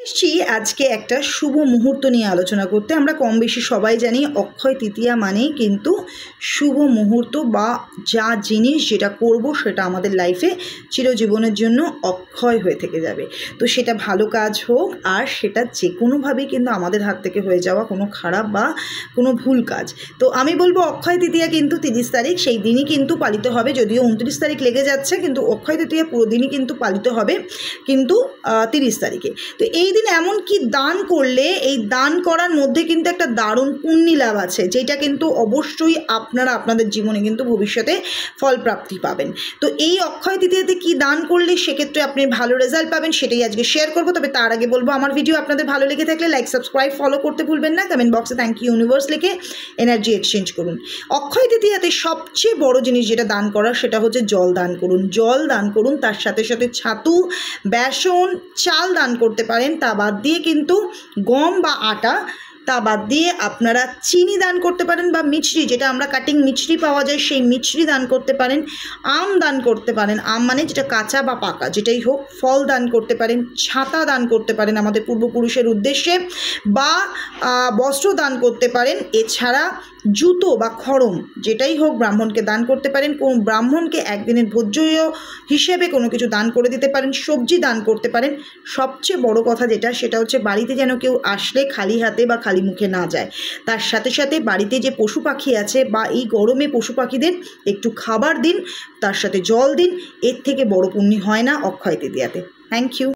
এসছি আজকে একটা শুভ মুহূর্ত নিয়ে আলোচনা করতে। আমরা কম বেশি সবাই জানি অক্ষয় তৃতীয়া মানেই কিন্তু শুভ মুহূর্ত বা যা জিনিস যেটা করব সেটা আমাদের লাইফে চিরজীবনের জন্য অক্ষয় হয়ে থেকে যাবে। তো সেটা ভালো কাজ হোক আর সেটা যে কোনোভাবেই কিন্তু আমাদের হাত থেকে হয়ে যাওয়া কোনো খারাপ বা কোনো ভুল কাজ। তো আমি বলবো অক্ষয় তৃতীয়া কিন্তু 30 তারিখ সেই দিনই কিন্তু পালিত হবে, যদিও 29 তারিখ লেগে যাচ্ছে, কিন্তু অক্ষয় তৃতীয়া পুরো দিনই কিন্তু পালিত হবে কিন্তু 30 তারিখে। তো এই দিন এমন কি দান করলে এই দান করার মধ্যে কিন্তু একটা দারুণ পুণ্যি লাভ আছে, যেটা কিন্তু অবশ্যই আপনারা আপনাদের জীবনে কিন্তু ভবিষ্যতে ফলপ্রাপ্তি পাবেন। তো এই অক্ষয় তৃতীয়াতে কি দান করলে সেক্ষেত্রে আপনি ভালো রেজাল্ট পাবেন সেটাই আজকে শেয়ার করবো। তবে তার আগে বলবো আমার ভিডিও আপনাদের ভালো লেগে থাকলে লাইক, সাবস্ক্রাইব, ফলো করতে ভুলবেন না। কমেন্ট বক্সে থ্যাংক ইউ ইউনিভার্স লিখে এনার্জি এক্সচেঞ্জ করুন। অক্ষয় তৃতীয়াতে সবচেয়ে বড় জিনিস যেটা দান করার সেটা হচ্ছে জল দান করুন। জল দান করুন, তার সাথে সাথে ছাতু, বেসন, চাল দান করতে পারেন। তা বাদ দিয়ে কিন্তু গম বা আটা, তা বাদ দিয়ে আপনারা চিনি দান করতে পারেন বা মিছরি, যেটা আমরা কাটিং মিছরি পাওয়া যায় সেই মিছরি দান করতে পারেন। আম দান করতে পারেন, আম মানে যেটা কাঁচা বা পাকা যেটাই হোক। ফল দান করতে পারেন, ছাতা দান করতে পারেন আমাদের পূর্বপুরুষের উদ্দেশ্যে, বা বস্ত্র দান করতে পারেন। এছাড়া জুতো বা খড়ম যেটাই হোক ব্রাহ্মণকে দান করতে পারেন। কোন ব্রাহ্মণকে একদিনের ভোজ্য হিসেবে কোনো কিছু দান করে দিতে পারেন, সবজি দান করতে পারেন। সবচেয়ে বড় কথা যেটা সেটা হচ্ছে বাড়িতে যেন কেউ আসলে খালি হাতে বা খালি মুখে না যায়। তার সাথে সাথে বাড়িতে যে পশু পাখি আছে বা এই গরমে পশু পাখিদের একটু খাবার দিন, তার সাথে জল দিন। এর থেকে বড় পুণ্য হয় না অক্ষয় তৃতীয়াতে। Thank you.